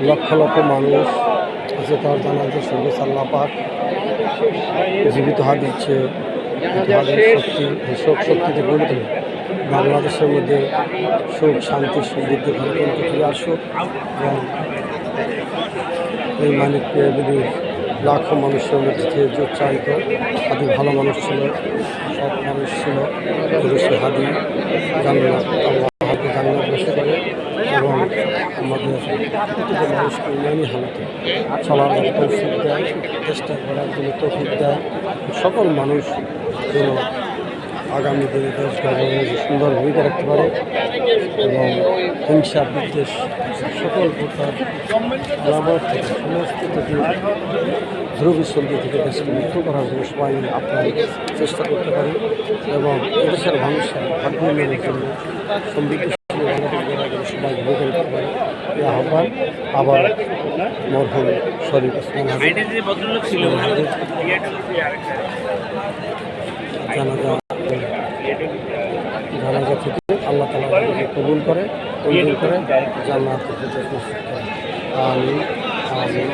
লক্ষ লক্ষ মানুষ আছে তার জানাজা সর্বোচ্চ আল্লাহ পাক জীবিত হাত দিচ্ছে। শক্তি শোক শক্তিতে গড়ে তোলে বাংলাদেশের মধ্যে সুখ শান্তি সমৃদ্ধি গণতন্ত্র ফিরে আসুক এবং এই মানিককে যদি লাখো মানুষের মধ্যে থেকে উচ্চারিত হাদি ভালো মানুষ ছিল, সব মানুষ ছিল। সে হাদি জান্নাত আল্লাহ হাদি জান্নাত বসে করে এবং আমাদের প্রতিটা মানুষকে ইমানি হালতে চলার তৌফিক দেয়, চেষ্টা করার জন্য তৌফিক দেয়। সকল মানুষ যেন আগামী দিনে দেশ গঠনে সুন্দর ভূমিকা রাখতে পারে এবং হিংসা বিদ্বেষ সকল প্রকার লাভার থেকে সমস্ত থেকে ধ্রুবিসন্ধি থেকে দেশকে মুক্ত করার জন্য সবাই আপনার চেষ্টা করতে পারি এবং এদেশের মানুষের ভাগ্য মেনের জন্য সমৃদ্ধশালী বাংলাদেশ গড়ার জন্য সবাই ভূমিকা রাখতে পারে। এই আহ্বান আবার মরহুম শরীফ ওসমান জানাজা থেকে আল্লাহ তাআলা কবুল করে জান্নাত আমিন আমিন।